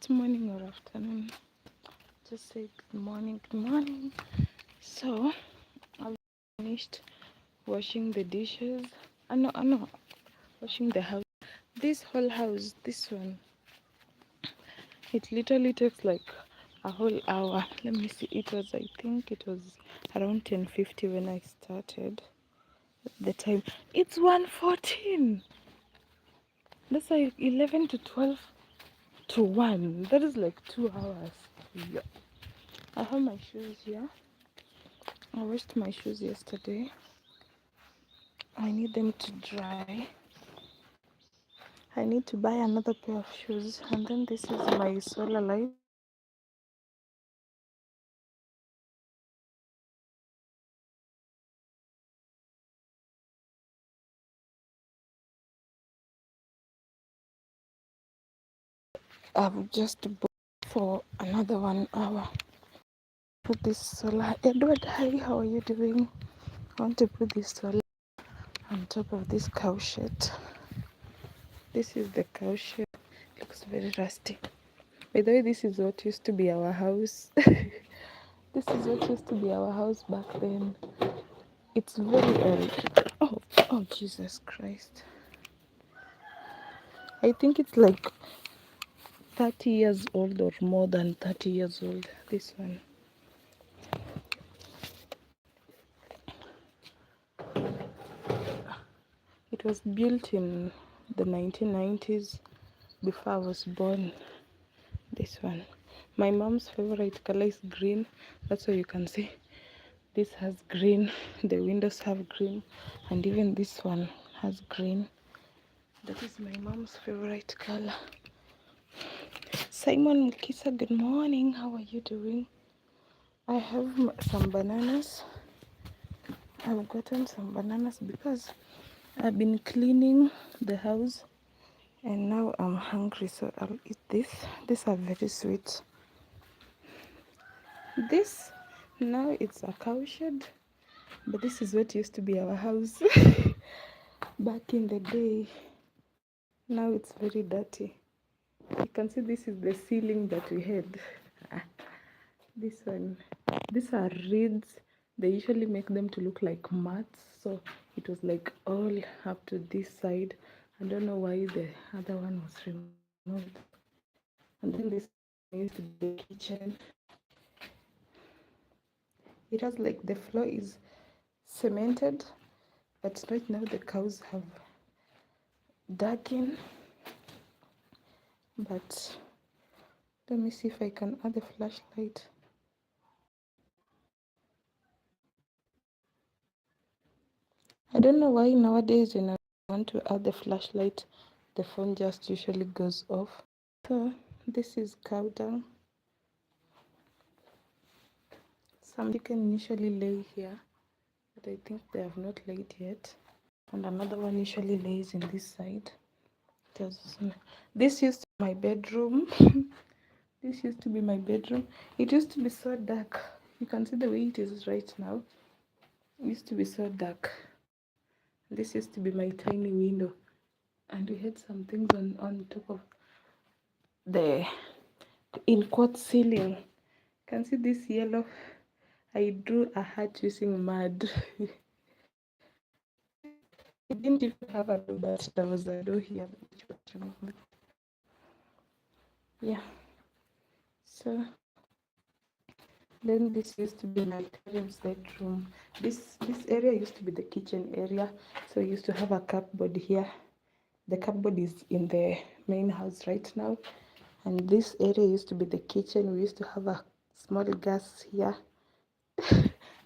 it morning or afternoon? Just say good morning, good morning. So I've finished washing the dishes. I know, washing the house. This whole house, this one, it literally takes like a whole hour. Let me see. I think it was around 10:50 when I started. The time, it's 1:14. That's like 11 to 12 to 1. That is like 2 hours. Yeah. I have my shoes here. I washed my shoes yesterday. I need them to dry. I need to buy another pair of shoes. And then this is my solar light. I've just bought for another 1 hour. Put this solar. Edward, hi, how are you doing? I want to put this solar on top of this cow shed. This is the cow shed. Looks very rusty. By the way, this is what used to be our house. This is what used to be our house back then. It's very old. Oh, Jesus Christ. I think it's like 30 years old or more than 30 years old. This one. It was built in the 1990s before I was born. This one. My mom's favorite color is green. That's why you can see this has green. The windows have green. And even this one has green. That is my mom's favorite color. Simon Mukisa, good morning. How are you doing? I have some bananas. I've gotten some bananas because I've been cleaning the house and now I'm hungry, so I'll eat this. These are very sweet. This, now it's a cow shed, but this is what used to be our house back in the day. Now it's very dirty. You can see this is the ceiling that we had. This one, these are reeds. They usually make them to look like mats, so it was like all up to this side. I don't know why the other one was removed. And then this used to be the kitchen. It has like the floor is cemented, but right now the cows have dug in. But let me see if I can add a flashlight. I don't know why nowadays when I want to add the flashlight, the phone just usually goes off. So this is cow dung. Some chicken usually lay here, but I think they have not laid yet. And another one usually lays in this side. This used to be my bedroom. This used to be my bedroom. It used to be so dark. You can see the way it is right now. It used to be so dark. This used to be my tiny window. And we had some things on top of the in quartz ceiling. You can see this yellow. I drew a heart using mud. It didn't even have a door, but there was a door here. Yeah. So then this used to be my parents' bedroom. This area used to be the kitchen area. So we used to have a cupboard here. The cupboard is in the main house right now. And this area used to be the kitchen. We used to have a small gas here.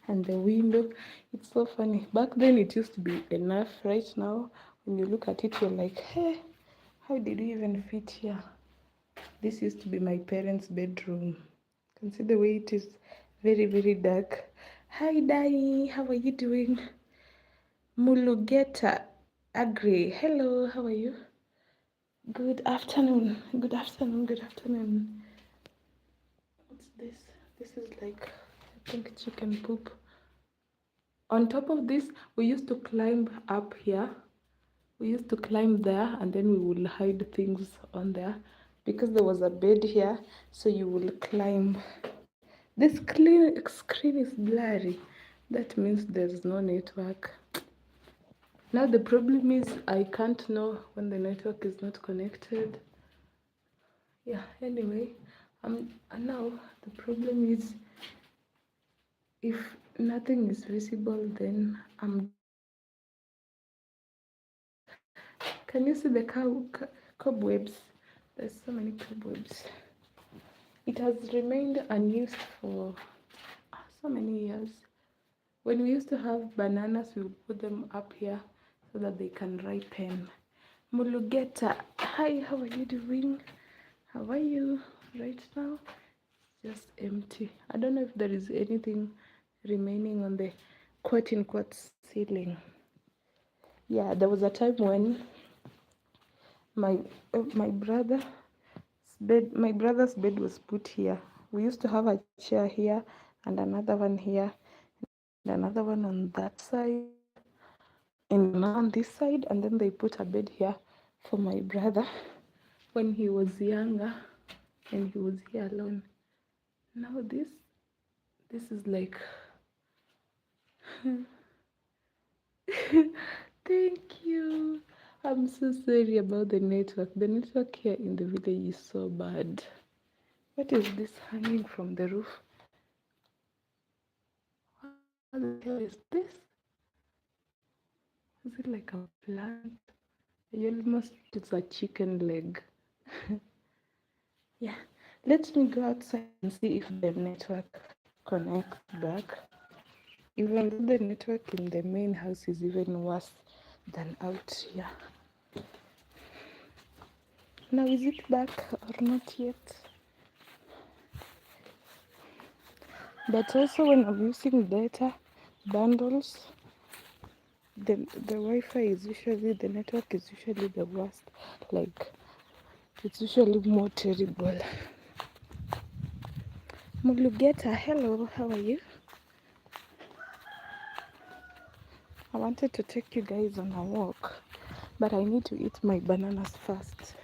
And the window. It's so funny. Back then it used to be enough. Right now, when you look at it, you're like, hey, how did we even fit here? This used to be my parents' bedroom. You can see the way it is very, very dark. Hi, Danny. How are you doing? Mulugeta Agri. Hello, how are you? Good afternoon. Good afternoon. Good afternoon. What's this? This is like, I think, chicken poop. On top of this, we used to climb up here. We used to climb there and then we would hide things on there. because there was a bed here, so you will climb. This screen is blurry. That means there's no network. Now the problem is I can't know when the network is not connected. Yeah, anyway, now the problem is if nothing is visible, then I'm can you see the cobwebs? There's so many cobwebs. It has remained unused for so many years. When we used to have bananas, we would put them up here so that they can ripen. Mulugeta, hi, how are you doing? How are you right now? Just empty. I don't know if there is anything remaining on the quote-unquote ceiling. Yeah, there was a time when my my brother's bed was put here. We used to have a chair here and another one here and another one on that side and another on this side, and then they put a bed here for my brother when he was younger and he was here alone. Now this is like thank you. I'm so sorry about the network. The network here in the village is so bad. What is this hanging from the roof? What the hell is this? Is it like a plant? I almost it's a chicken leg. Yeah. Let me go outside and see if the network connects back. Even though the network in the main house is even worse than out here. Now is it back or not yet? But also when I'm using data bundles, the Wi-Fi is usually, the network is usually the worst. Like, it's usually more terrible. Mulugeta, hello, how are you? I wanted to take you guys on a walk, but I need to eat my bananas first.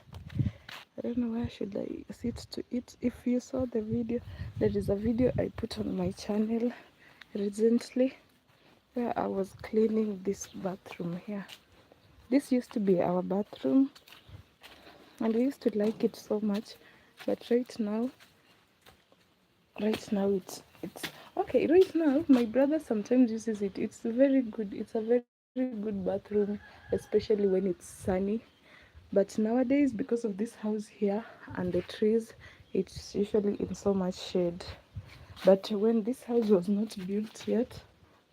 I don't know where should I sit to eat. If you saw the video, there is a video I put on my channel recently where I was cleaning this bathroom here. This used to be our bathroom and we used to like it so much, but right now it's okay. Right now my brother sometimes uses it. It's very good. It's a very good bathroom, especially when it's sunny. But nowadays, because of this house here and the trees, it's usually in so much shade. But when this house was not built yet,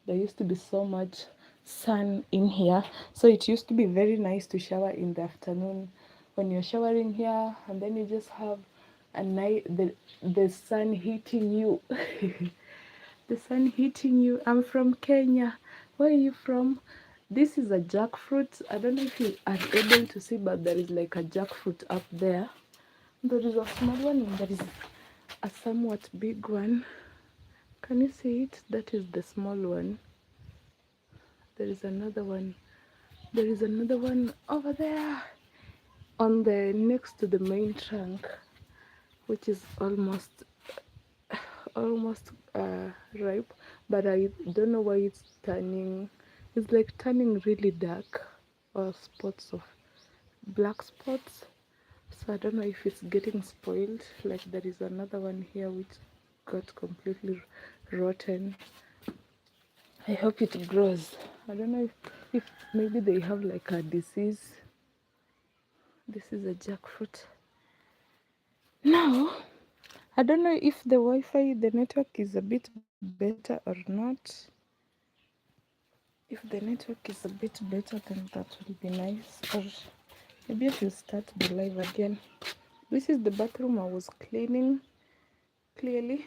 there used to be so much sun in here, so it used to be very nice to shower in the afternoon when you're showering here, and then you just have a night, the sun hitting you. The sun hitting you. I'm from Kenya. Where are you from? This is a jackfruit. I don't know if you are able to see, but there is like a jackfruit up there. There is a small one and there is a somewhat big one. Can you see it? That is the small one. There is another one. There is another one over there on the next to the main trunk, which is almost ripe, but I don't know why it's turning. It's like turning really dark, or spots of black spots. So I don't know if it's getting spoiled. Like there is another one here which got completely rotten. I hope it grows. I don't know if maybe they have like a disease. This is a jackfruit. Now, I don't know if the Wi-Fi, the network is a bit better or not. If the network is a bit better, then that will be nice. Or maybe I should start the live again. This is the bathroom I was cleaning, clearly.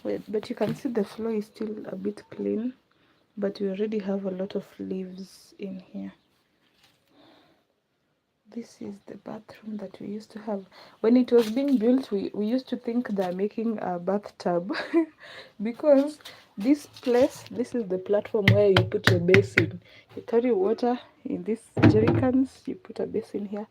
Wait, but you can see the floor is still a bit clean, but we already have a lot of leaves in here. This is the bathroom that we used to have. When it was being built, we used to think they're making a bathtub because this place, this is the platform where you put your basin. You carry water in these jerry cans, you put a basin here,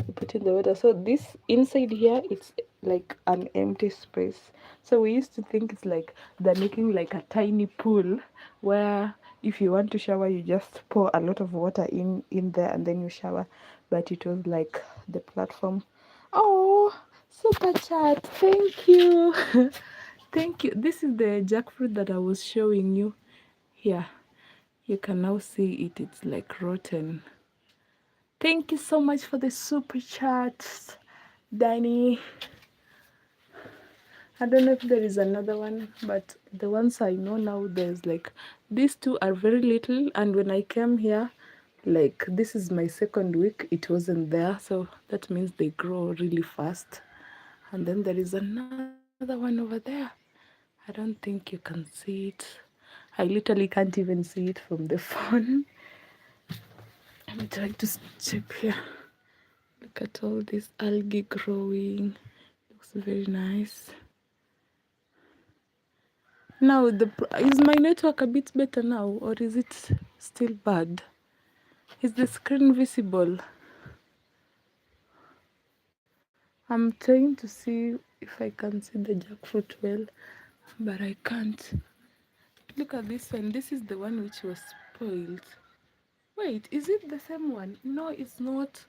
you put in the water. So this inside here, it's like an empty space. So we used to think it's like they're making like a tiny pool where if you want to shower, you just pour a lot of water in there and then you shower. But it was like the platform. Oh, super chat, thank you. Thank you. This is the jackfruit that I was showing you here. You can now see it. It's like rotten. Thank you so much for the super chat, Danny. I don't know if there is another one, but the ones I know now, there's like these two are very little. And when I came here, like this is my second week, it wasn't there. So that means they grow really fast. And then there is another one over there. I don't think you can see it. I literally can't even see it from the phone. I'm trying to check here. Look at all this algae growing. Looks very nice. Now, is my network a bit better now, or is it still bad? Is the screen visible? I'm trying to see if I can see the jackfruit well, but I can't. Look at this one. This is the one which was spoiled. Wait, is it the same one? No, it's not.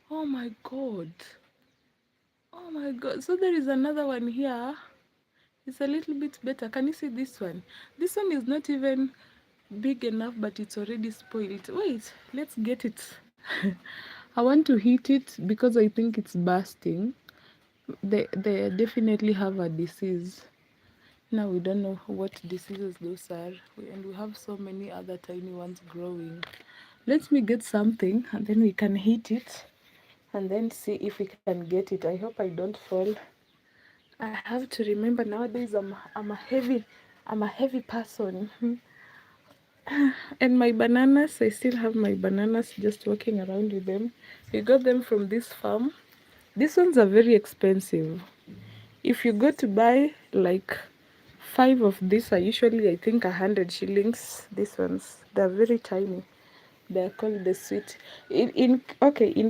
Oh my god. Oh my god. So there is another one here. It's a little bit better. Can you see this one? This one is not even big enough, but it's already spoiled. Wait, let's get it. I want to heat it because I think it's bursting. They definitely have a disease. Now we don't know what diseases those are. And we have so many other tiny ones growing. Let me get something and then we can heat it and then see if we can get it. I hope I don't fall. I have to remember nowadays I'm a heavy person. And my bananas, I still have my bananas just walking around with them. We got them from this farm. These ones are very expensive. If you go to buy like 5 of these are usually I think 100 shillings. These ones, they're very tiny. They're called the sweet. In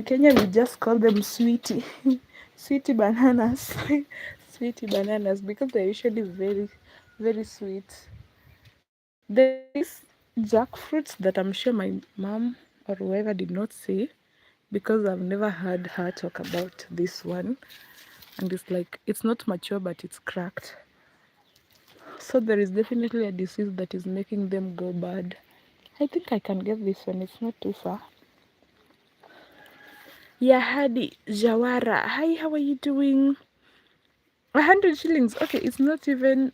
Kenya we just call them sweetie, sweetie bananas, sweetie bananas because they're usually very sweet. There is this jackfruit that I'm sure my mom or whoever did not see because I've never heard her talk about this one, and it's like it's not mature but it's cracked. So there is definitely a disease that is making them go bad. I think I can get this one. It's not too far. Yahadi Jawara. Hi, how are you doing? 100 shillings. Okay, it's not even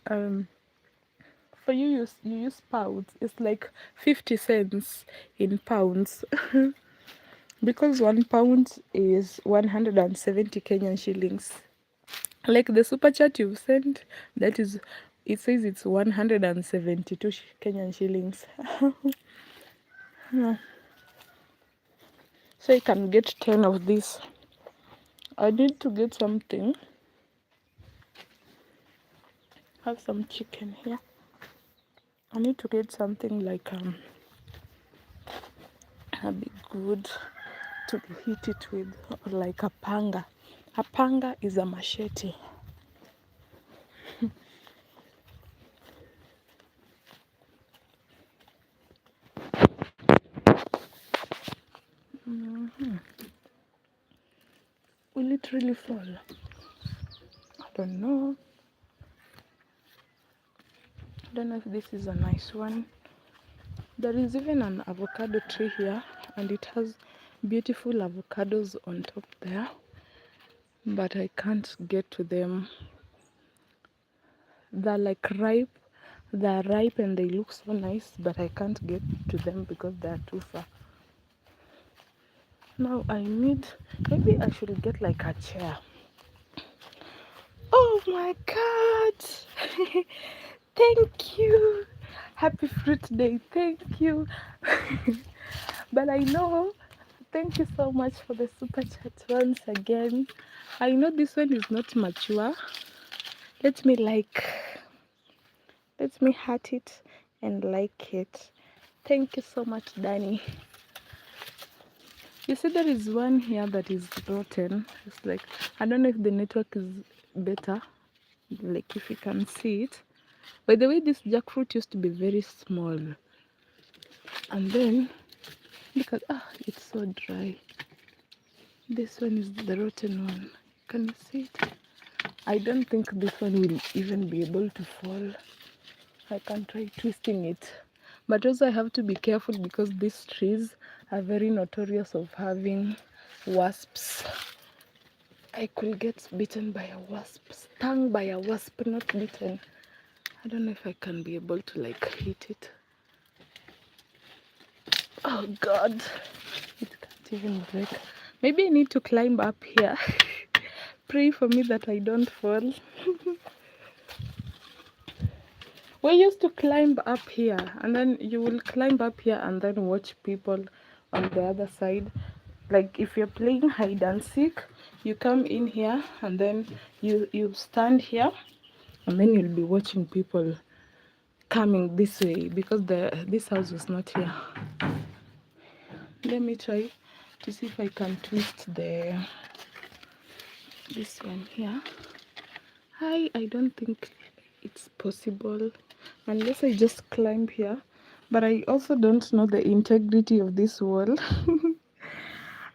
for you use pounds. It's like 50 cents in pounds. Because 1 pound is 170 Kenyan shillings. Like the super chat you've sent, that is, it says it's 172 Kenyan shillings. Yeah. So you can get 10 of these. I need to get something. Have some chicken here. I need to get something like a bit good to hit it with, like a panga. A panga is a machete. Will it really fall? I don't know. I don't know if this is a nice one. There is even an avocado tree here and it has beautiful avocados on top there, but I can't get to them. They're like ripe. They're ripe and they look so nice, but I can't get to them because they're too far. Now I need, maybe I should get like a chair. Oh my god. Thank you. Happy fruit day. Thank you. But I know, thank you so much for the super chat once again. I know this one is not mature. Let me let me hat it. and like it. Thank you so much, Danny. You see, there is one here that is rotten. It's like, I don't know if the network is better, like if you can see it. By the way, this jackfruit used to be very small. And then, look at, it's so dry. This one is the rotten one. Can you see it? I don't think this one will even be able to fall. I can try twisting it. But also I have to be careful because these trees are very notorious of having wasps. I could get bitten by a wasp, stung by a wasp, not bitten. I don't know if I can be able to like hit it. Oh God, it can't even break. Maybe I need to climb up here. Pray for me that I don't fall. We used to climb up here, and then you will climb up here and then watch people on the other side. Like if you're playing hide and seek, you come in here and then you stand here, and then you'll be watching people coming this way because this house was not here. Let me try to see if I can twist this one here. I don't think it's possible unless I just climb here, but I also don't know the integrity of this wall.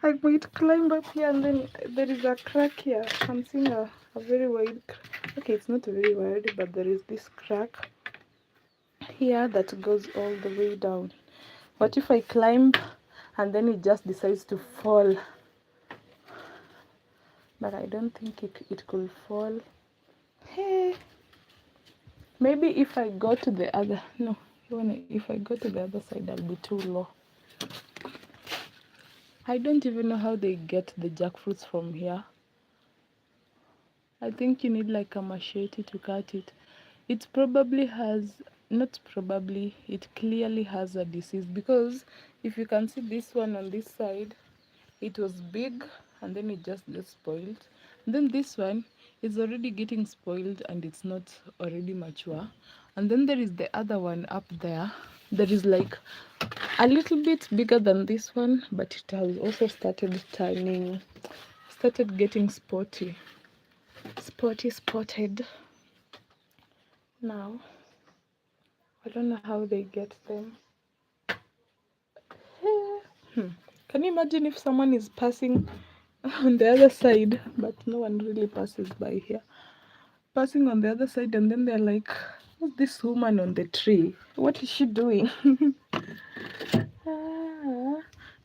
I might climb up here and then there is a crack here. I'm seeing a very wide crack. Okay, it's not very wide, but there is this crack here that goes all the way down. What if I climb and then it just decides to fall? But I don't think it could fall. Hey, maybe if I go to the other, no, if I go to the other side, I'll be too low. I don't even know how they get the jackfruits from here. I think you need like a machete to cut it. It probably has, not probably, it clearly has a disease, because if you can see this one on this side, it was big and then it just gets spoiled. And then this one is already getting spoiled and it's not already mature. And then there is the other one up there that is like a little bit bigger than this one, but it has also started getting spotted now. I don't know how they get them. Can you imagine if someone is passing on the other side, but no one really passes by here, passing on the other side, and then they're like, who's this woman on the tree? What is she doing?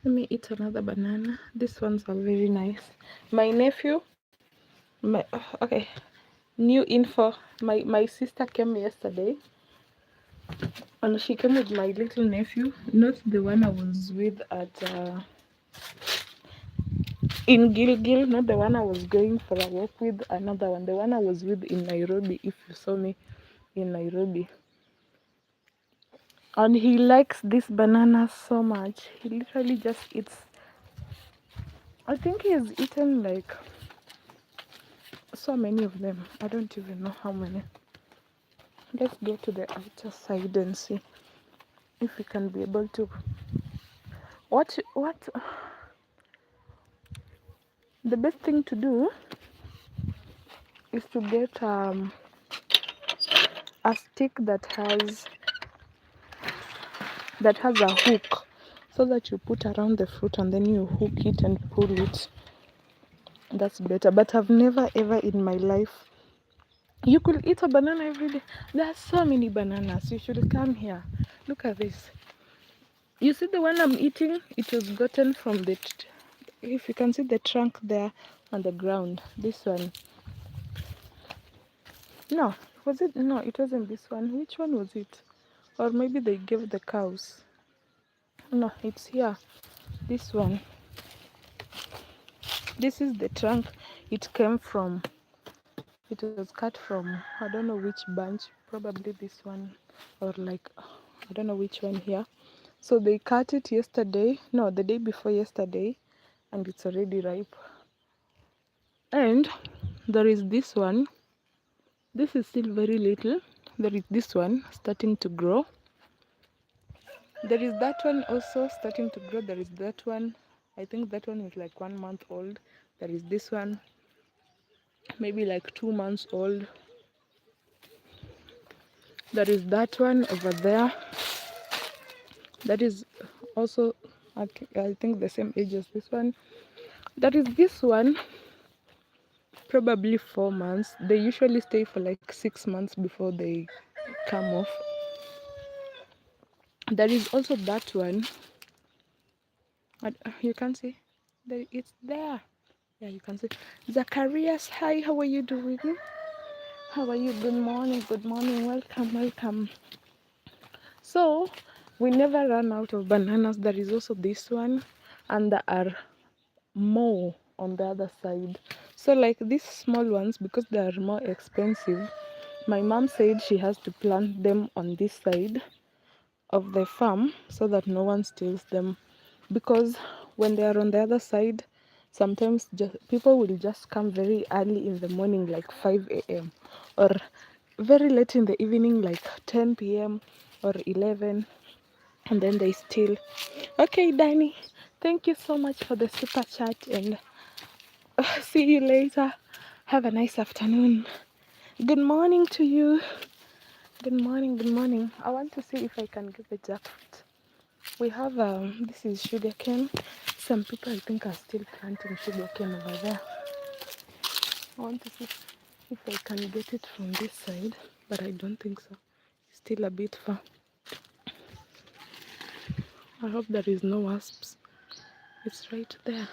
Let me eat another banana. These ones are very nice. My nephew, okay, new info. My sister came yesterday, and she came with my little nephew, not the one I was with at in Gilgil, not the one I was going for a walk with, another one, the one I was with in Nairobi, if you saw me in Nairobi. And he likes this banana so much. He literally just eats. I think he has eaten like so many of them. I don't even know how many. Let's go to the outer side and see if we can be able to. What? The best thing to do is to get a stick that has a hook, so that you put around the fruit and then you hook it and pull it. That's better. But I've never ever in my life. You could eat a banana every day. There are so many bananas. You should come here. Look at this. You see the one I'm eating? It was gotten from the, if you can see the trunk there on the ground. This one. No, was it? No, it wasn't this one. Which one was it? Or maybe they gave the cows. No, it's here. This one. This is the trunk it came from. It was cut from, I don't know which bunch, probably this one, or like, I don't know which one here. So they cut it yesterday, no, the day before yesterday, and it's already ripe. And there is this one. This is still very little. There is this one starting to grow. There is that one also starting to grow. There is that one. I think that one is like 1 month old. There is this one, maybe like 2 months old. There is that one over there. That is also, I think, the same age as this one. There is this one, probably 4 months. They usually stay for like 6 months before they come off. There is also that one. You can see that it's there. Yeah, you can see. Zacharias, hi, how are you doing? How are you? Good morning, good morning. Welcome, welcome. So, we never run out of bananas. There is also this one, and there are more on the other side. So, like these small ones, because they are more expensive, my mom said she has to plant them on this side of the farm so that no one steals them, because when they are on the other side, sometimes people will just come very early in the morning, like 5 a.m., or very late in the evening, like 10 p.m. or 11, and then they steal. Okay, Danny, thank you so much for the super chat, and see you later. Have a nice afternoon. Good morning to you. Good morning, good morning. I want to see if I can get the jackfruit. We have this is sugarcane. Some people, I think, are still planting sugarcane over there. I want to see if I can get it from this side, but I don't think so. It's still a bit far. I hope there is no wasps. It's right there.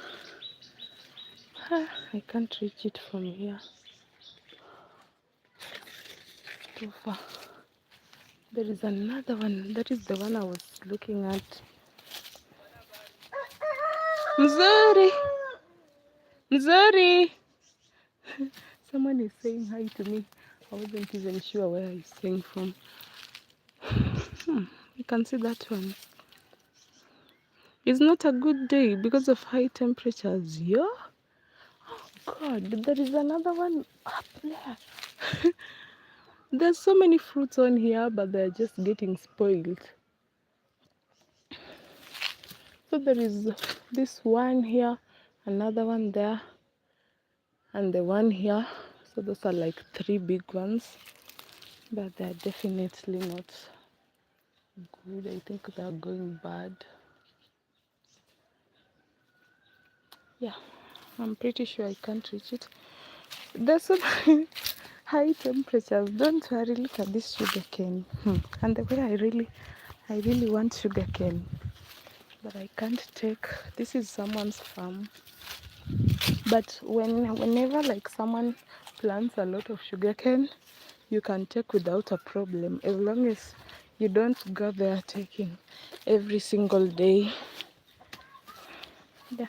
I can't reach it from here. Too far. There is another one. That is the one I was looking at. Mzuri! Mzuri! Someone is saying hi to me. I wasn't even sure where he's saying from. You can see that one. It's not a good day because of high temperatures. Yeah? Oh God, there is another one up there. There's so many fruits on here, but they're just getting spoiled. So there is this one here, another one there, and the one here. So those are like 3 big ones, but they're definitely not good. I think they're going bad. Yeah, I'm pretty sure I can't reach it. There's so many high temperatures. Don't worry, look at this sugarcane. And the way I really want sugarcane, but I can't take. This is someone's farm. But whenever like someone plants a lot of sugarcane, you can take without a problem, as long as you don't go there taking every single day. Yeah,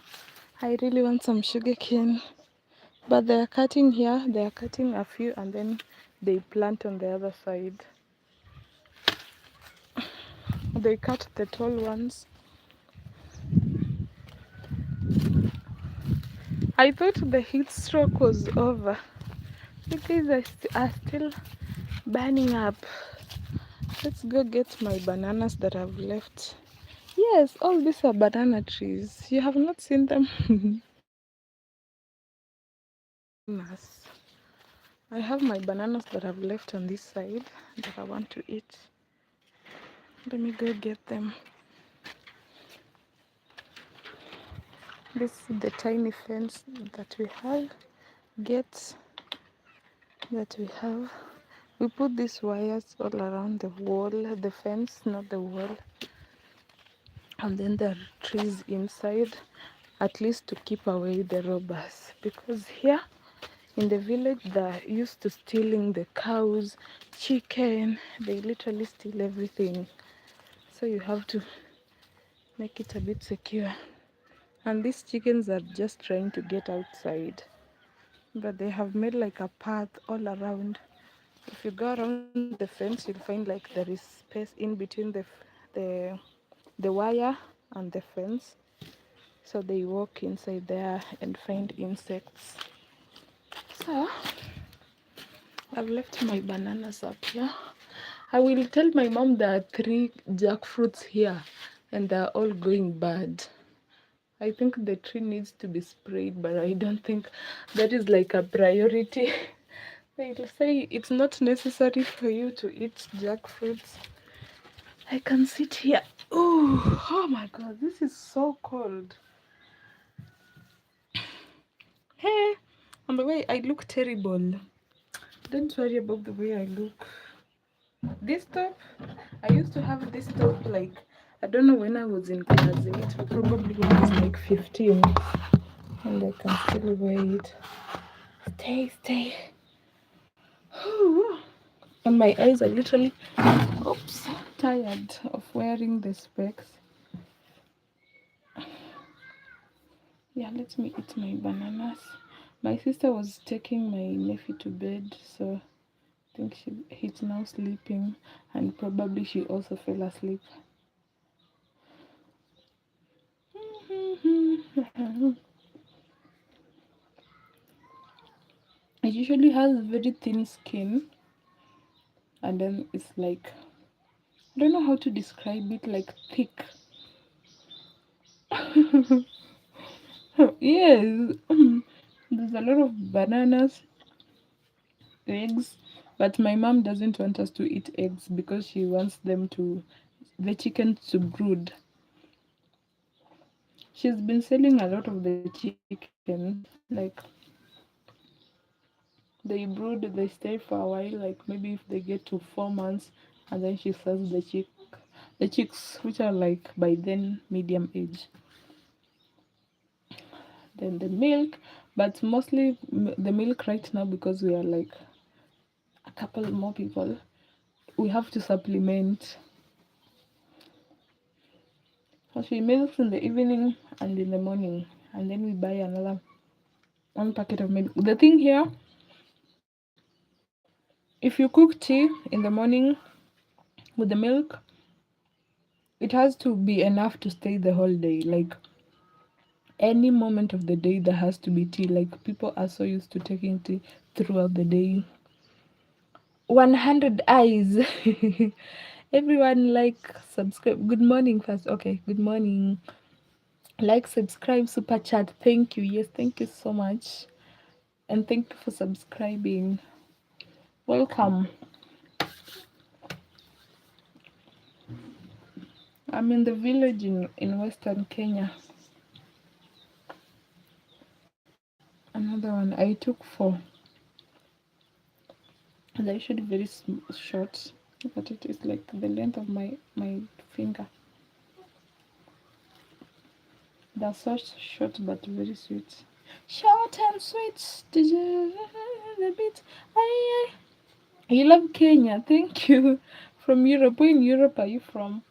I really want some sugarcane. But they are cutting here, they are cutting a few, and then they plant on the other side. They cut the tall ones. I thought the heat stroke was over. The guys are still burning up. Let's go get my bananas that I've left. Yes, all these are banana trees. You have not seen them. Bananas. I have my bananas that I've left on this side that I want to eat. Let me go get them. This is the tiny fence that we have. Gates that we have. We put these wires all around the wall, the fence, not the wall. And then there are trees inside, at least to keep away the robbers. Because here in the village, they're used to stealing the cows, chicken. They literally steal everything. So you have to make it a bit secure. And these chickens are just trying to get outside. But they have made like a path all around. If you go around the fence, you'll find like there is space in between the wire and the fence. So they walk inside there and find insects. So I've left my bananas up here. I will tell my mom there are 3 jackfruits here. and they're all going bad. I think the tree needs to be sprayed, but I don't think that is like a priority. They'll say it's not necessary for you to eat jackfruits. I can sit here. Oh my god, this is so cold. Hey, on the way, I look terrible. Don't worry about the way I look. This top, I used to have this top like, I don't know when I was in class 8, probably when I was like 15. And I can still wear it. Stay. And my eyes are literally, oops, tired of wearing the specs. Yeah, let me eat my bananas. My sister was taking my nephew to bed, so I think he's now sleeping, and probably she also fell asleep. It usually has very thin skin, and then it's like, I don't know how to describe it, like thick. Yes, there's a lot of bananas, eggs, but my mom doesn't want us to eat eggs because she wants the chicken to brood. She's been selling a lot of the chickens, like they brood, they stay for a while, like maybe if they get to 4 months, and then she sells the chicks, which are like by then medium age. Then the milk, but mostly the milk right now, because we are like a couple more people, we have to supplement. So she milks in the evening and in the morning, and then we buy another one packet of milk. The thing here, if you cook tea in the morning with the milk, it has to be enough to stay the whole day. Like any moment of the day, there has to be tea. Like people are so used to taking tea throughout the day. 100 eyes. Everyone like, subscribe. Good morning first. Okay, good morning. Like, subscribe, super chat. Thank you. Yes, thank you so much. And thank you for subscribing. Welcome. I'm in the village in Western Kenya. Another one. I took 4. And they're usually very short. Look at it. It's like the length of my finger. They're so short but very sweet. Short and sweet. Did you the bit? Aye, aye. You love Kenya. Thank you. From Europe. Where in Europe are you from?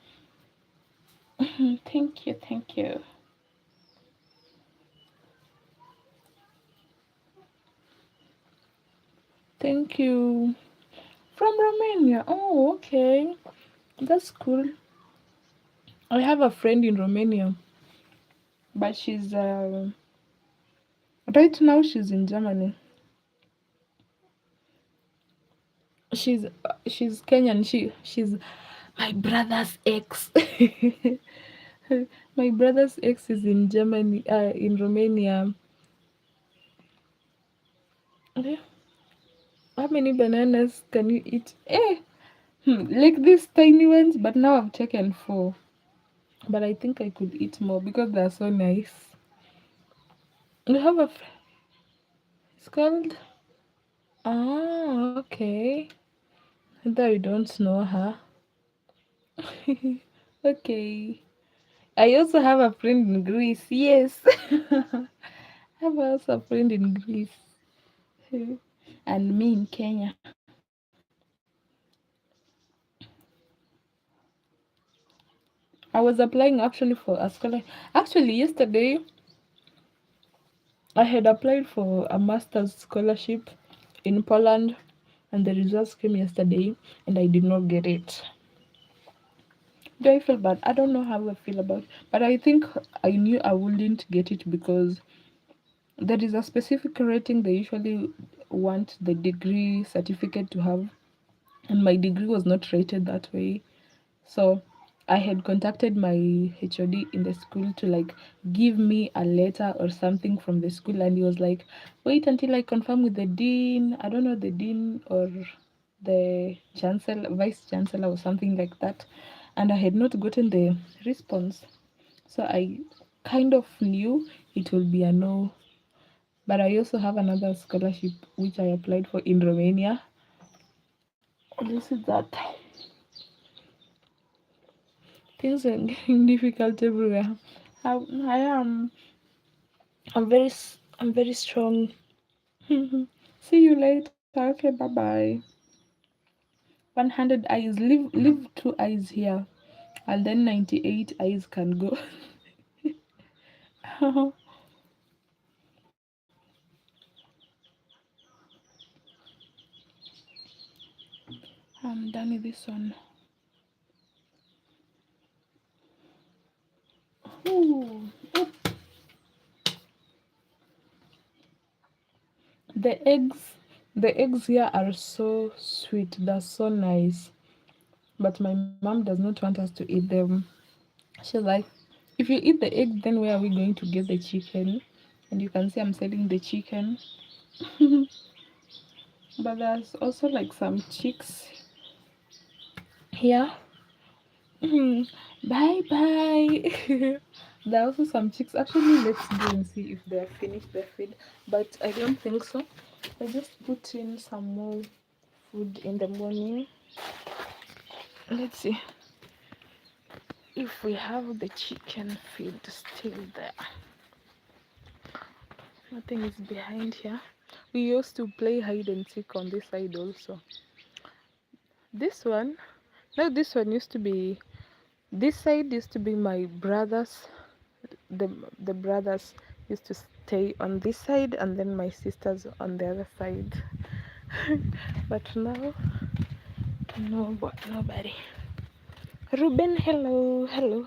Thank you. Thank you. Thank you. From Romania. Oh, okay. That's cool. I have a friend in Romania, but she's right now she's in Germany. She's Kenyan. She's my brother's ex. My brother's ex is in Germany, in Romania. Okay. How many bananas can you eat? Like these tiny ones, but now I've taken 4. But I think I could eat more because they're so nice. You have it's called. Ah, okay. Though you don't know her. Okay. I also have a friend in Greece. Yes. I have also a friend in Greece. And me in Kenya. I was applying actually for a scholarship. Actually, yesterday I had applied for a master's scholarship in Poland, and the results came yesterday, and I did not get it. Do I feel bad? I don't know how I feel about it, but I think I knew I wouldn't get it because there is a specific rating they usually want the degree certificate to have, and my degree was not rated that way. So I had contacted my HOD in the school to like give me a letter or something from the school, and he was like, wait until I confirm with the dean. I don't know, the dean or the chancellor, vice chancellor, or something like that. And I had not gotten the response. So I kind of knew it will be a no. But I also have another scholarship which I applied for in Romania. This is that. Things are getting difficult everywhere. I am. I'm very strong. See you later. Okay, bye bye. 100 eyes. Leave 2 eyes here, and then 98 eyes can go. I'm done with this one. Ooh. The eggs, the eggs here are so sweet. They're so nice. But my mom does not want us to eat them. She's like, if you eat the egg, then where are we going to get the chicken? And you can see I'm selling the chicken. But there's also like some chicks here. Bye bye. There are also some chicks. Actually, let's go and see if they're finished their feed. But I don't think so. I just put in some more food in the morning. Let's see if we have the chicken feed still there. Nothing is behind here. We used to play hide and seek on this side also. This one, no, this one used to be, this side used to be my brother's. The, the brothers used to stay on this side, and then my sisters on the other side. But now, no, nobody. Ruben, hello, hello.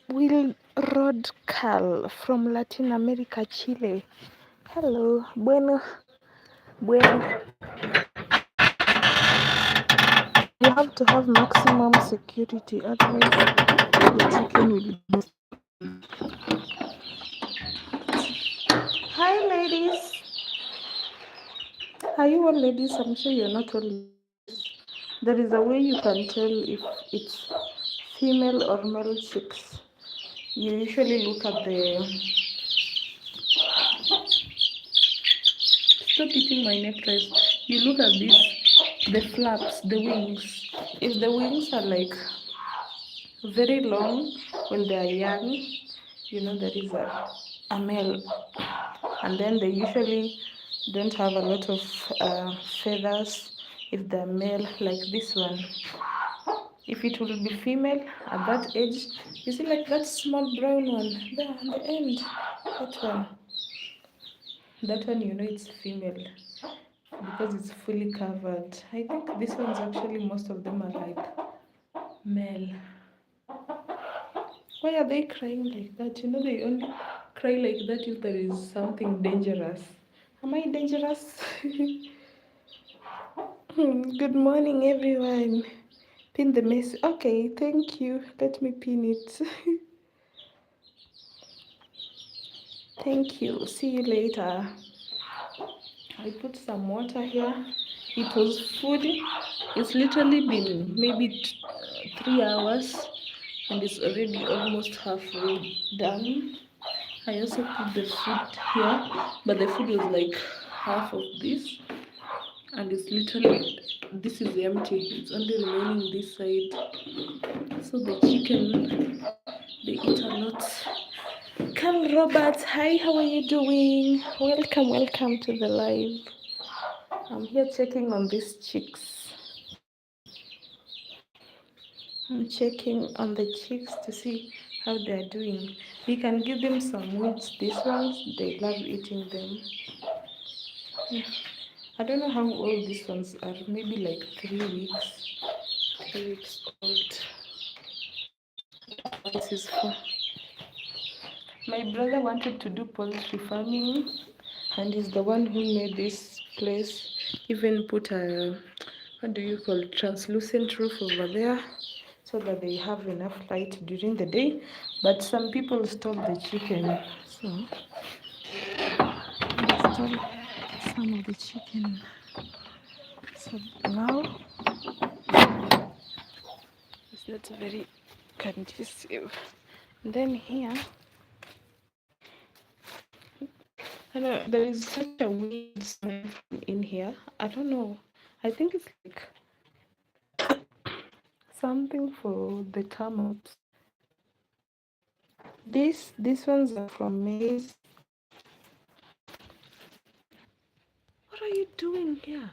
Will Rod Carl from Latin America, Chile. Hello, bueno, bueno. You have to have maximum security, otherwise the chicken will be stolen. Hi, ladies. Are you all ladies? I'm sure you're not all ladies. There is a way you can tell if it's female or male chicks. You usually look at the. Stop eating my necklace. You look at this, the flaps, the wings. If the wings are like very long when they are young, you know there is a male. And then they usually don't have a lot of feathers if they're male, like this one. If it will be female at that age, you see like that small brown one there on the end, that one you know it's female because it's fully covered. I think this one's actually, most of them are like male. Why are they crying like that? You know they only cry like that if there is something dangerous. Am I dangerous? Good morning, everyone. Pin the message. Okay, thank you. Let me pin it. Thank you. See you later. I put some water here. It was food. It's literally been maybe 3 hours, and it's already almost halfway done. I also put the food here, but the food was like half of this, and it's literally, this is empty. It's only remaining this side. So the chicken, they eat a lot. Carl Robert, hi, how are you doing? Welcome to the live. I'm here checking on these chicks. I'm checking on the chicks to see how they're doing. We can give them some weeds. These ones, they love eating them. Yeah. I don't know how old these ones are. Maybe like 3 weeks. 3 weeks old. This is for. My brother wanted to do poultry farming, and he's the one who made this place. Even put a, what do you call it, translucent roof over there, so that they have enough light during the day. But some people stole the chicken, so they stole some of the chicken. So now it's not very conducive. And then here, I know there is such a weird smell from in here. I don't know. I think it's like something for the termites. These ones are from maize. What are you doing here?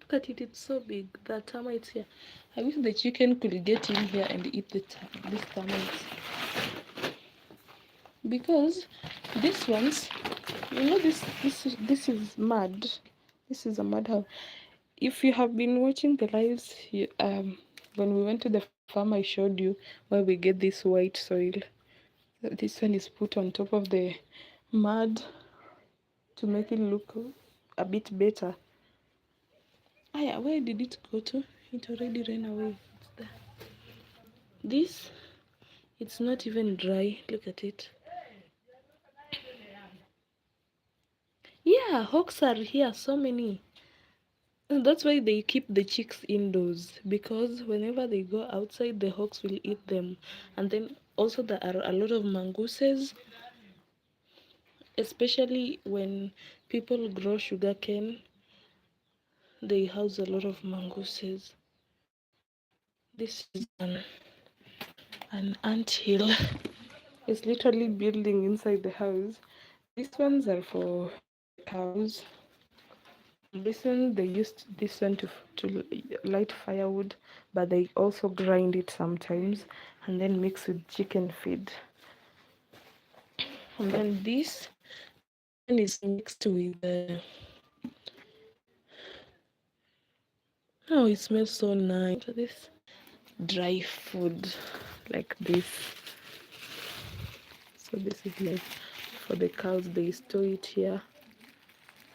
Look at it, it's so big. The termites here. I wish the chicken could get in here and eat these termites. Because these ones, you know, this is mud. This is a mud house. If you have been watching the lives, when we went to the farm, I showed you where we get this white soil. This one is put on top of the mud to make it look a bit better. Ah, yeah, where did it go to? It already ran away. It's there. This, it's not even dry. Look at it. Yeah, hawks are here, so many. And that's why they keep the chicks indoors, because whenever they go outside, the hawks will eat them. And then also there are a lot of mongooses, especially when people grow sugarcane, they house a lot of mongooses. This is an ant hill. It's literally building inside the house. These ones are for the cows. This one, they used this one to light firewood, but they also grind it sometimes and then mix with chicken feed. And then this one is mixed with oh, it smells so nice. This dry food like this. So this is like for the cows. They store it here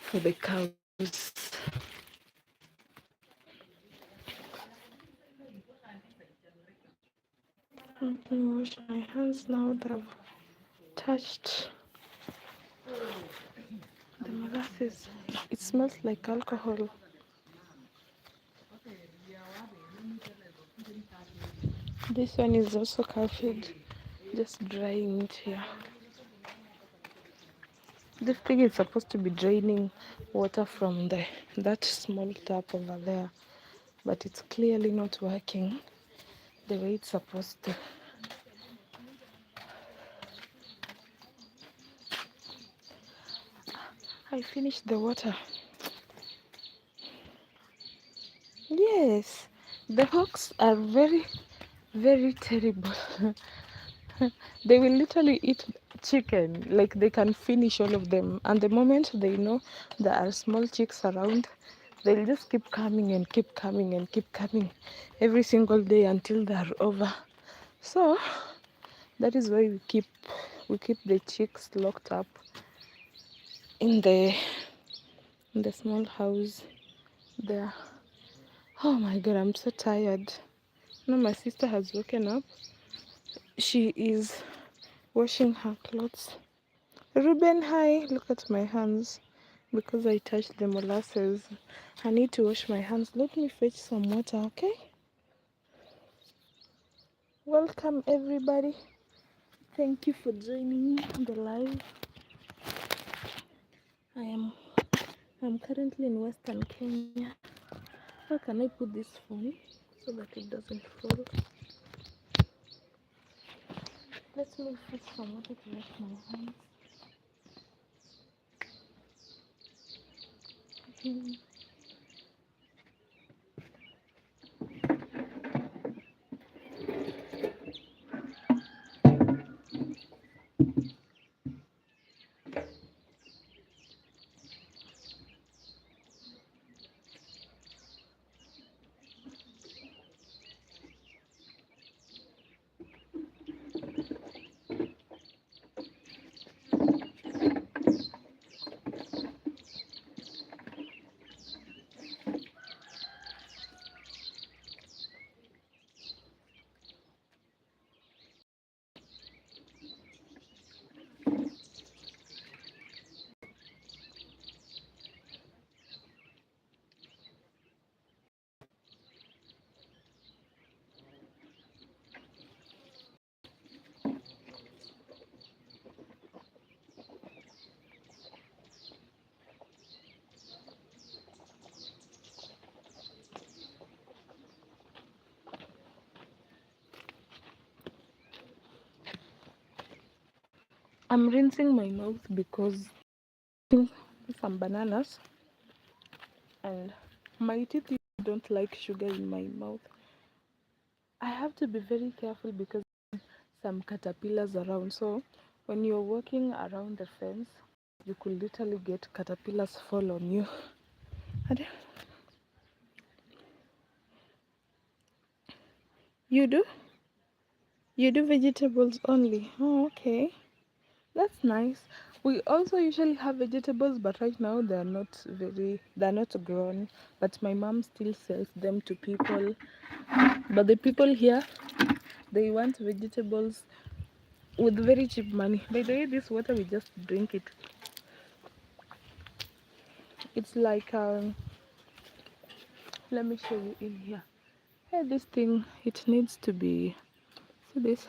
for the cows. I'm gonna wash my hands now that I've touched the molasses. It smells like alcohol. This one is also carpet, just drying it here. This thing is supposed to be draining water from that small tap over there, but it's clearly not working the way it's supposed to. I finished the water. Yes, the hawks are very, very terrible. They will literally eat chicken, like they can finish all of them. And the moment they know there are small chicks around, they'll just keep coming and keep coming and keep coming every single day until they're over. So that is why we keep the chicks locked up in the small house there. Oh my god, I'm so tired. Now my sister has woken up. She is washing her clothes. Ruben, hi. Look at my hands because I touched the molasses. I need to wash my hands. Let me fetch some water, okay? Welcome everybody. Thank you for joining the live. I'm currently in Western Kenya. How can I put this phone so that it doesn't fall? Let me fetch some water to wash my hands. I'm rinsing my mouth because some bananas, and my teeth don't like sugar in my mouth. I have to be very careful because some caterpillars around. So when you're walking around the fence, you could literally get caterpillars fall on you. And you do? You do vegetables only? Oh, okay. That's nice. We also usually have vegetables, but right now they're not grown. But my mom still sells them to people. But the people here, they want vegetables with very cheap money. By the way, this water we just drink it. It's like let me show you in here. Hey, this thing, it needs to be, see this?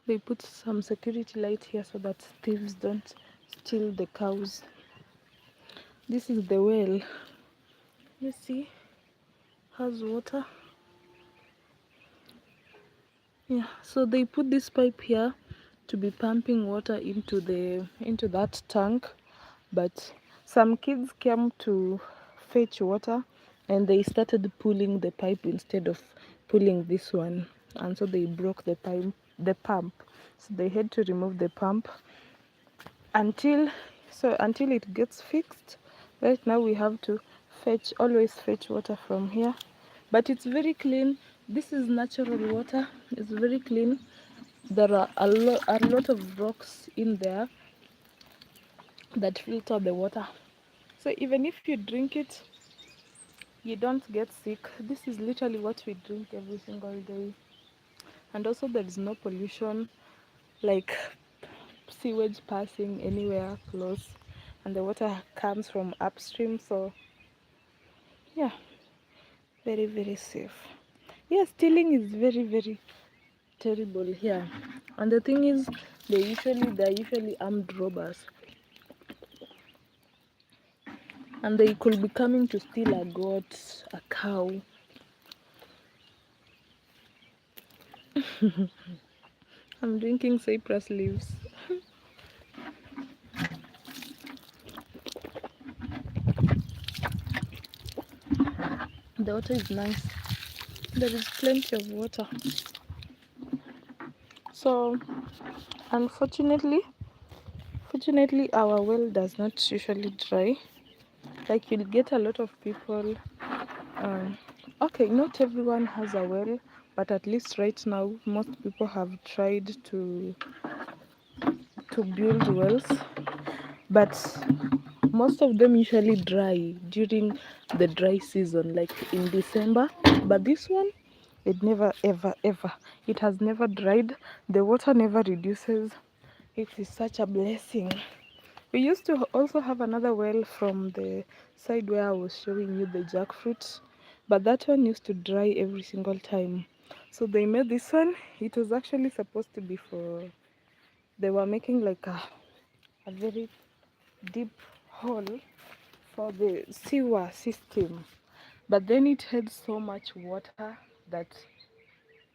They put some security light here so that thieves don't steal the cows. This is the well. You see, has water. Yeah, so they put this pipe here to be pumping water into that tank, but some kids came to fetch water and they started pulling the pipe instead of pulling this one, and so they broke the pump. So they had to remove the pump until until it gets fixed. Right now we have to always fetch water from here, but it's very clean. This is natural water. It's very clean. There are a lot of rocks in there that filter the water, so even if you drink it, you don't get sick. This is literally what we drink every single day. And also there is no pollution like sewage passing anywhere close, and the water comes from upstream, so yeah, very very safe. Yeah, stealing is very very terrible here, and the thing is they're usually armed robbers, and they could be coming to steal a goat, a cow. I'm drinking cypress leaves. The water is nice. There is plenty of water. So fortunately our well does not usually dry. Like you'll get a lot of people. Um, okay, not everyone has a well, but at least right now most people have tried to build wells. But most of them usually dry during the dry season, like in December. But this one, it never ever, it has never dried. The water never reduces. It is such a blessing. We used to also have another well from the side where I was showing you the jackfruit, but that one used to dry every single time. So they made this one. It was actually supposed to be for, they were making like a very deep hole for the sewer system. But then it had so much water that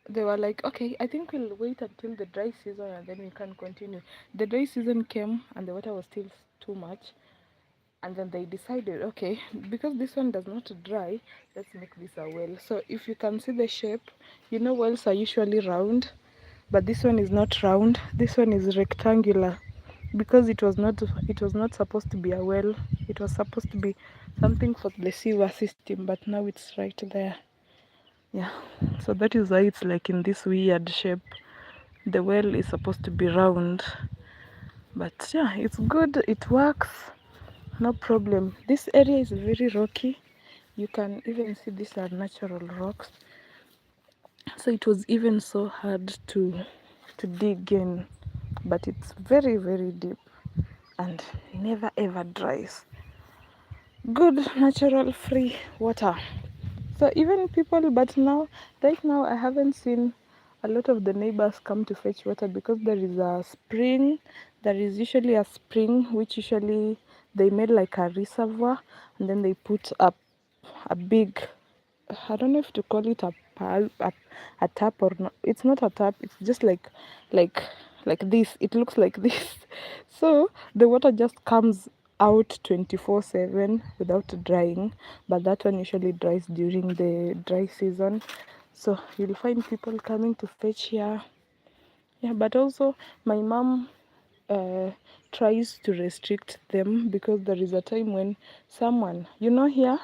they were like, okay, I think we'll wait until the dry season and then we can continue. The dry season came and the water was still too much. And then they decided, okay, because this one does not dry, let's make this a well. So if you can see the shape, you know wells are usually round, but this one is not round. This one is rectangular because it was not supposed to be a well. It was supposed to be something for the sewer system, but now it's right there. Yeah, so that is why it's like in this weird shape. The well is supposed to be round, but yeah, it's good, it works, no problem. This area is very rocky. You can even see these are natural rocks, so it was even so hard to dig in, but it's very very deep and never ever dries. Good natural free water. So even people, but now, right now, I haven't seen a lot of the neighbors come to fetch water because there is a spring. There is usually a spring which usually they made like a reservoir, and then they put up a big, I don't know if to call it a tap or not. It's not a tap. It's just like like this. It looks like this. So the water just comes out 24/7 without drying, but that one usually dries during the dry season. So you'll find people coming to fetch here. Yeah, but also my mom uh, tries to restrict them, because there is a time when someone, here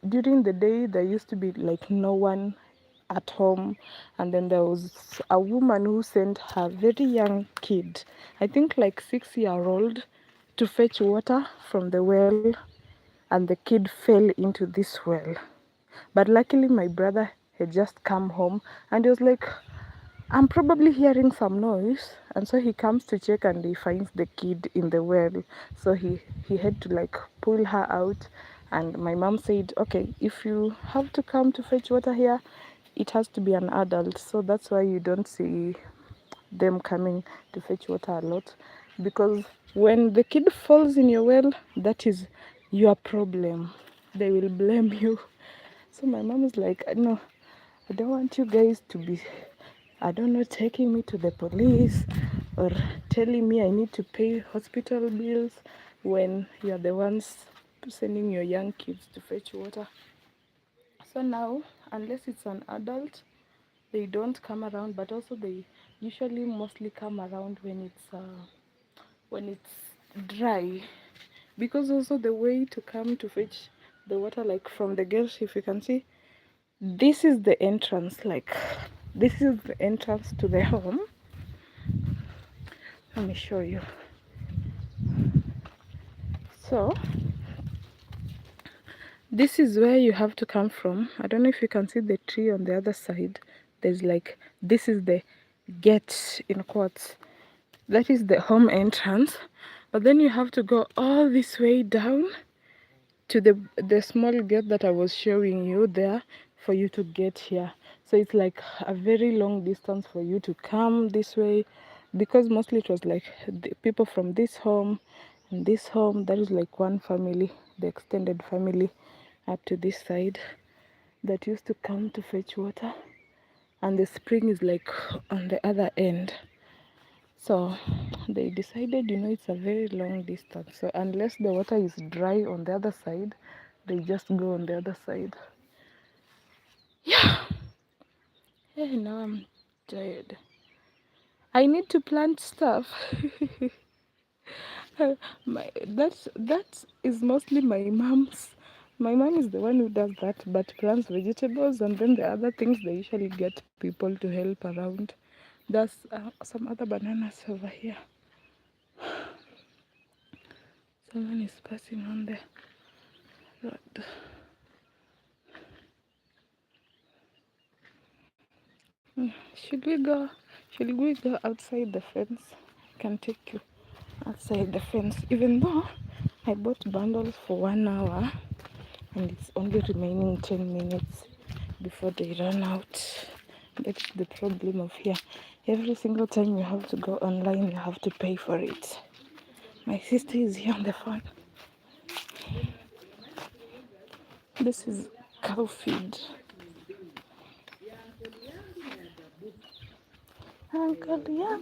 during the day there used to be like no one at home, and then there was a woman who sent her very young kid, I think like 6-year-old, to fetch water from the well, and the kid fell into this well. But luckily my brother had just come home, and he was like, I'm probably hearing some noise, and so he comes to check and he finds the kid in the well. So he had to like pull her out, and my mom said, okay, if you have to come to fetch water here, it has to be an adult. So that's why you don't see them coming to fetch water a lot, because when the kid falls in your well, that is your problem. They will blame you. So my mom is like, no, I don't want you guys to be, I don't know, taking me to the police or telling me I need to pay hospital bills when you're the ones sending your young kids to fetch water. So now, unless it's an adult, they don't come around, but also they usually mostly come around when it's dry, because also the way to come to fetch the water, like from the gate, if you can see, this is the entrance, like this is the entrance to the home. Let me show you. So this is where you have to come from. I don't know if you can see the tree on the other side. There's like, this is the gate in quotes. That is the home entrance. But then you have to go all this way down to the small gate that I was showing you there for you to get here. So it's like a very long distance for you to come this way, because mostly it was like the people from this home and this home, that is like one family, the extended family up to this side, that used to come to fetch water, and the spring is like on the other end. So they decided, it's a very long distance. So unless the water is dry on the other side, they just go on the other side. Yeah. Hey, now I'm tired. I need to plant stuff. That is mostly my mom's. My mom is the one who does that, but plants vegetables, and then the other things they usually get people to help around. There's some other bananas over here. Someone is passing on the road. Should we go? Should we go outside the fence? I can take you outside the fence, even though I bought bundles for 1 hour and it's only remaining 10 minutes before they run out. That's the problem of here. Every single time you have to go online, you have to pay for it. My sister is here on the phone. This is cow feed. Uncle, yeah.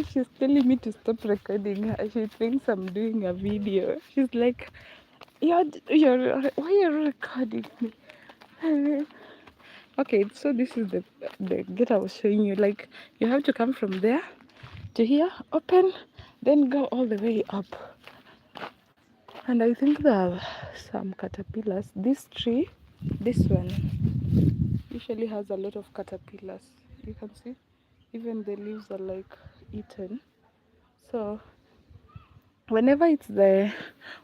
She's telling me to stop recording her. She thinks I'm doing a video. She's like, you're why are you recording me? Okay, so this is the gate I was showing you. Like, you have to come from there to here, open, then go all the way up. And I think there are some caterpillars. This tree, this one, usually has a lot of caterpillars. You can see, even the leaves are like eaten. So whenever it's the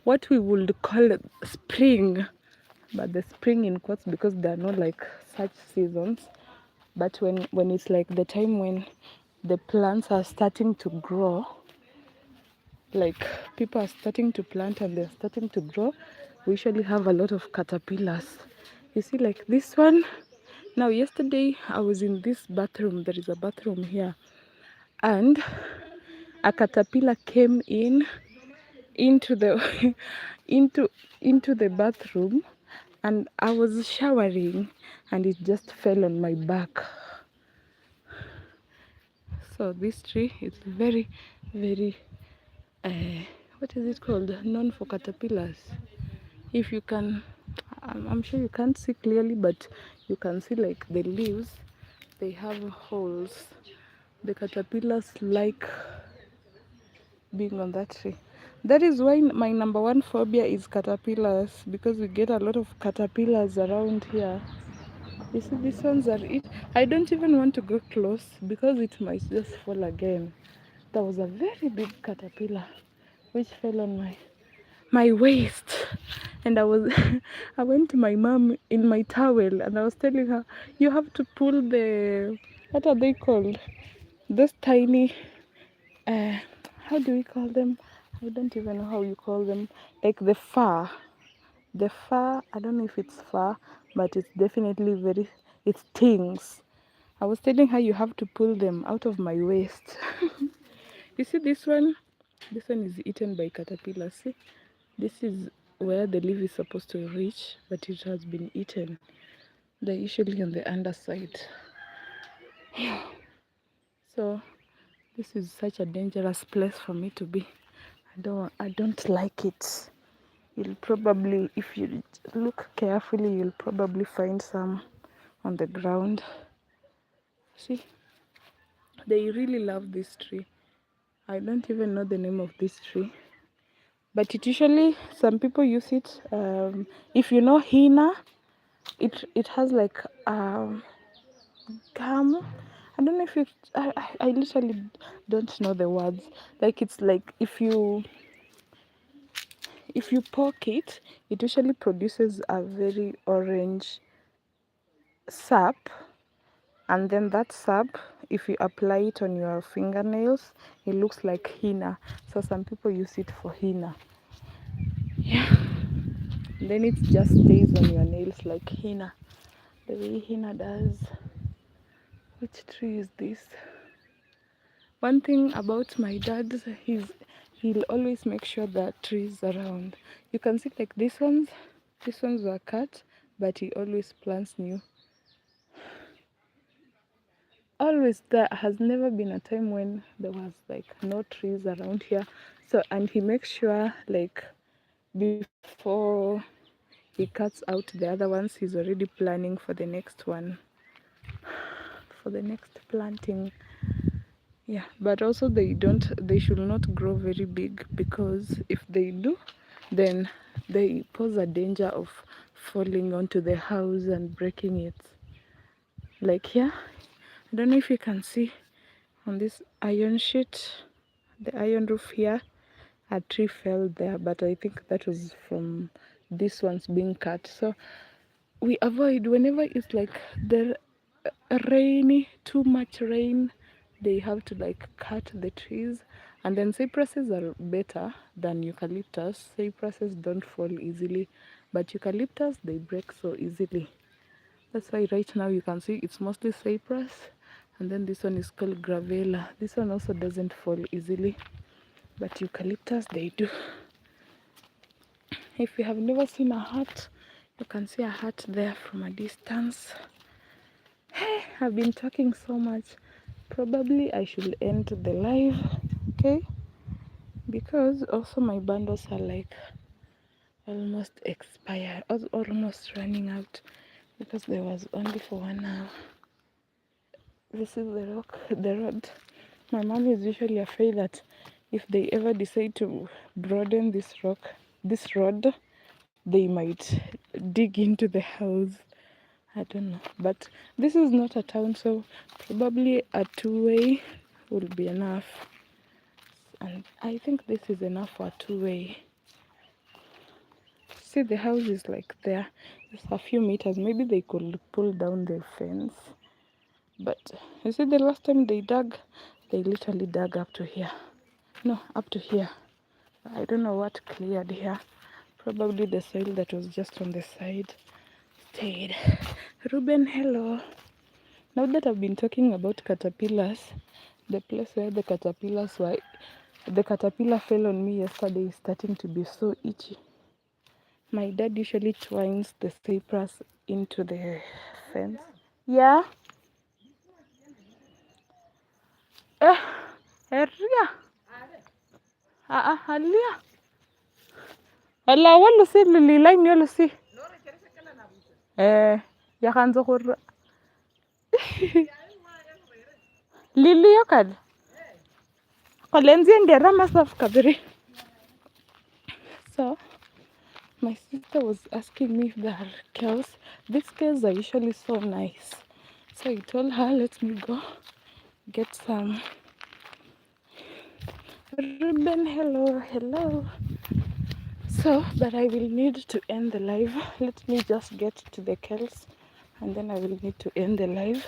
what we would call spring, but the spring in quotes because there are not like such seasons, but when it's like the time when the plants are starting to grow, like people are starting to plant and they're starting to grow, we usually have a lot of caterpillars. You see, like this one, Now yesterday I was in this bathroom. There is a bathroom here, and a caterpillar came into the into the bathroom, and I was showering and it just fell on my back. So this tree is very, very what is it called, known for caterpillars. If you can, I'm sure you can't see clearly, but you can see like the leaves, they have holes. The caterpillars like being on that tree. That is why my number one phobia is caterpillars, because we get a lot of caterpillars around here. You see, these ones are it. I don't even want to go close because it might just fall again. There was a very big caterpillar which fell on my waist, and I was I went to my mom in my towel and I was telling her, you have to pull the, what are they called, those tiny uh how do we call them, I don't even know how you call them, like the fur, I don't know if it's fur, but it's definitely very, it stings. I was telling her you have to pull them out of my waist. You see this one, this one is eaten by caterpillars. See, this is where the leaf is supposed to reach, but it has been eaten. They're usually on the underside. So this is such a dangerous place for me to be. I don't like it. You'll probably, if you look carefully, you'll probably find some on the ground. See, they really love this tree. I don't even know the name of this tree, but it usually, some people use it. If you know henna, it has like gum. I don't know if it. I literally don't know the words. Like it's like if you poke it, it usually produces a very orange sap, and then that sap, if you apply it on your fingernails, it looks like henna. So some people use it for henna. Yeah. Then it just stays on your nails like henna, the way henna does. Which tree is this? One thing about my dad, he'll always make sure that trees around. You can see like these ones were cut, but he always plants new. Always, there has never been a time when there was like no trees around here. So, and he makes sure like before he cuts out the other ones, he's already planning for the next one, for the next planting. Yeah, but also they should not grow very big, because if they do, then they pose a danger of falling onto the house and breaking it. Like here, I don't know if you can see on this iron sheet, the iron roof here, a tree fell there, but I think that was from this one's being cut. So we avoid, whenever it's like the rainy, too much rain, they have to like cut the trees. And then cypresses are better than eucalyptus. Cypresses don't fall easily, but eucalyptus, they break so easily. That's why right now you can see it's mostly cypress, and then this one is called gravella. This one also doesn't fall easily, but eucalyptus, they do. If you have never seen a hat, you can see a hat there from a distance. Hey, I've been talking so much. Probably I should end the live, okay? Because also my bundles are like almost expired, almost running out, because there was only for 1 hour. This is the road. My mom is usually afraid that if they ever decide to broaden this road, they might dig into the house. I don't know, but this is not a town, so probably a two-way will be enough. And I think this is enough for a two-way. See, the house is like there. It's a few meters. Maybe they could pull down the fence. But you see, the last time they literally dug up to here. No, up to here. I don't know what cleared here. Probably the soil that was just on the side stayed. Ruben, hello. Now that I've been talking about caterpillars, the place where the caterpillar fell on me yesterday is starting to be so itchy. My dad usually twines the cypress into the fence. Yeah. Area. Alia. Allah wallo si lilai ni wallo si. Yakanza kurra. Lili yakad. Kolenzi ngera masaf kabiri. So, my sister was asking me if there are cows. These cows are usually so nice. So I told her, let me go get some. Ruben, hello, hello. So, but I will need to end the live. Let me just get to the cows and then I will need to end the live.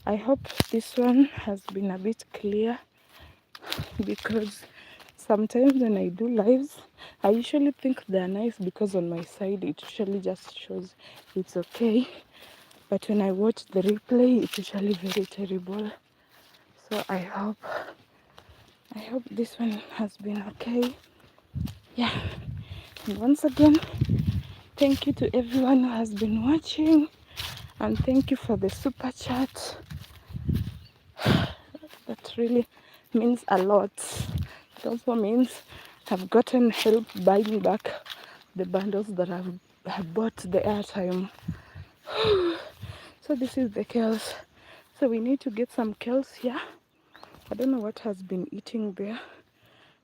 I hope this one has been a bit clear because sometimes when I do lives, I usually think they're nice because on my side it usually just shows it's okay. But when I watch the replay, it's usually very terrible. So I hope this one has been okay. Yeah. And once again, thank you to everyone who has been watching. And thank you for the super chat. That really means a lot. It also means I've gotten help buying back the bundles that I've bought the airtime. So this is the kales. So we need to get some kales here. I don't know what has been eating there.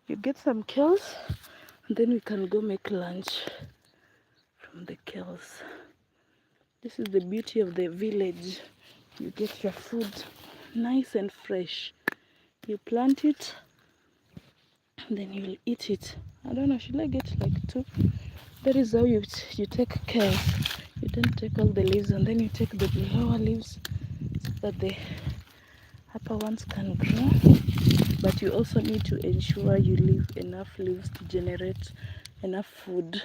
You get some kales and then we can go make lunch from the kales. This is the beauty of the village. You get your food nice and fresh. You plant it and then you'll eat it. I don't know, should I get like 2? That is how you take care. You don't take all the leaves and then you take the lower leaves so that the upper ones can grow. But you also need to ensure you leave enough leaves to generate enough food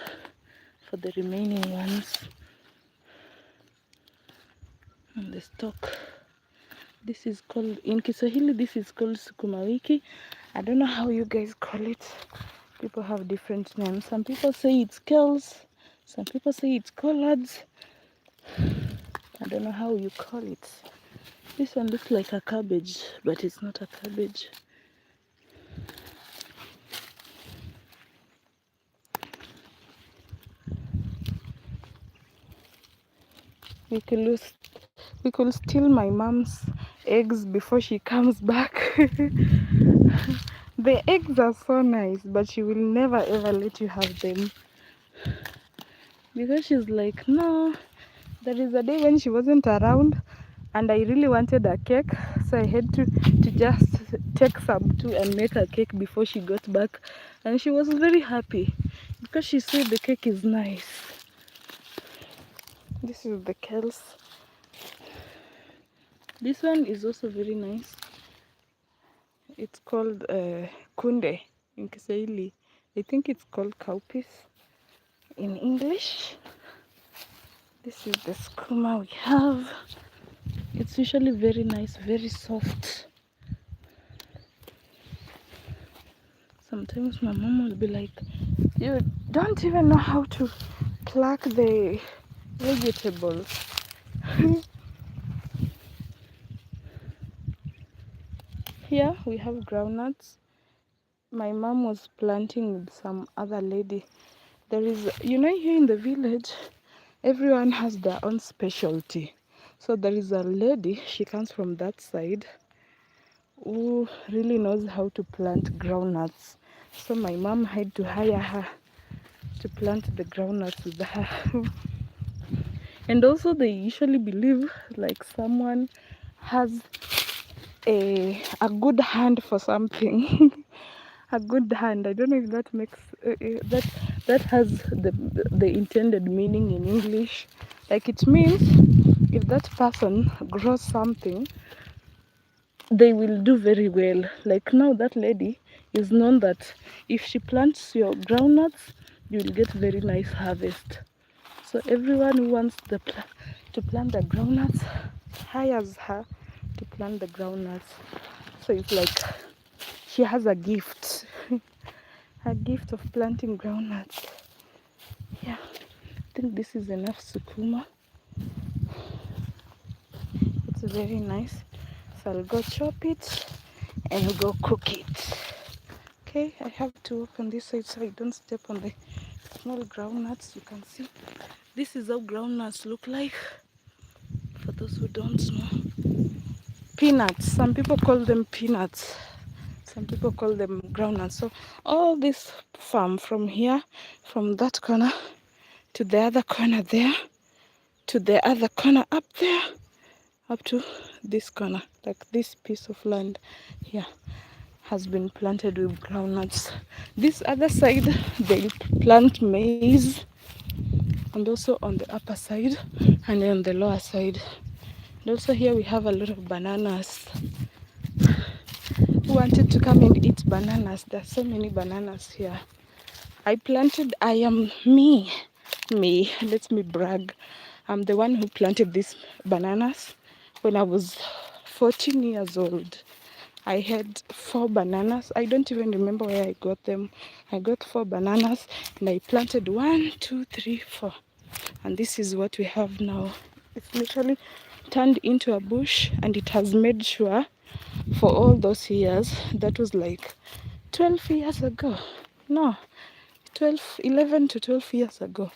for the remaining ones. And the stalk. This is called, in Kiswahili, this is called sukuma wiki. I don't know how you guys call it. People have different names. Some people say it's kales. Some people say it's collards. I don't know how you call it. This one looks like a cabbage, but it's not a cabbage. We could steal my mom's eggs before she comes back. The eggs are so nice, but she will never ever let you have them. Because she's like, no. There is a day when she wasn't around and I really wanted a cake. So I had to just take some too and make a cake before she got back. And she was very happy because she said the cake is nice. This is the kales. This one is also very nice. It's called kunde in Kiswahili. I think it's called cowpeas in English. This is the skuma we have. It's usually very nice, very soft. Sometimes my mom will be like, you don't even know how to pluck the vegetables. Here we have groundnuts. My mom was planting with some other lady. There is, you know, here in the village, everyone has their own specialty. So there is a lady, she comes from that side, who really knows how to plant groundnuts. So my mom had to hire her to plant the groundnuts with her. And also they usually believe like someone has a good hand for something. A good hand. I don't know if that makes that has the intended meaning in English. Like it means if that person grows something, they will do very well. Like now that lady is known that if she plants your groundnuts, you will get very nice harvest. So everyone who wants to plant the groundnuts, hires her to plant the groundnuts. So it's like she has a gift, a gift of planting groundnuts. Yeah, I think this is enough sukuma. It's very nice. So I'll go chop it and go cook it. Okay, I have to work on this side so I don't step on the small groundnuts. You can see this is how groundnuts look like. For those who don't know, peanuts. Some people call them peanuts. Some people call them groundnuts. So all this farm from here, from that corner to the other corner there, to the other corner up there, up to this corner, like this piece of land here, has been planted with groundnuts. This other side, they plant maize, and also on the upper side and on the lower side. And also here we have a lot of bananas. Who wanted to come and eat bananas? There are so many bananas here. I am me, let me brag. I'm the one who planted these bananas when I was 14 years old. I had 4 bananas. I don't even remember where I got them. I got 4 bananas and I planted 1, 2, 3, 4. And this is what we have now. It's literally turned into a bush, and it has made sure for all those years, that was like 12 years ago. No, 11 to 12 years ago.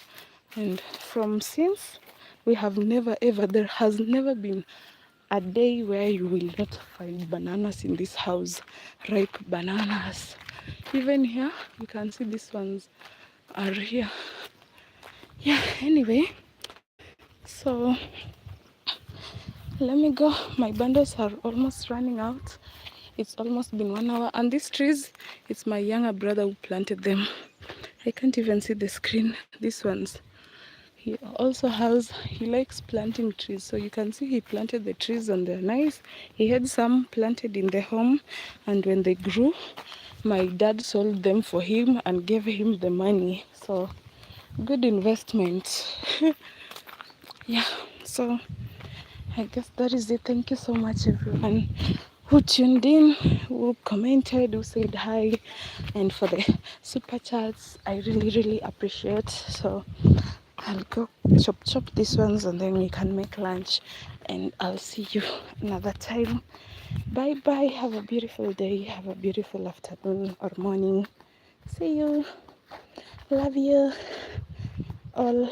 And from since, we have never ever, there has never been a day where you will not find bananas in this house. Ripe bananas. Even here, you can see these ones are here. Yeah, anyway, so let me go. My bundles are almost running out. It's almost been 1 hour. And these trees, it's my younger brother who planted them. I can't even see the screen. These ones. He likes planting trees. So you can see he planted the trees and they're nice. He had some planted in the home. And when they grew, my dad sold them for him and gave him the money. So good investment. Yeah, so I guess that is it. Thank you so much, everyone who tuned in, who commented, who said hi, and for the super chats. I really appreciate. So I'll go chop these ones and then we can make lunch, and I'll see you another time. Bye bye. Have a beautiful day. Have a beautiful afternoon or morning. See you. Love you all.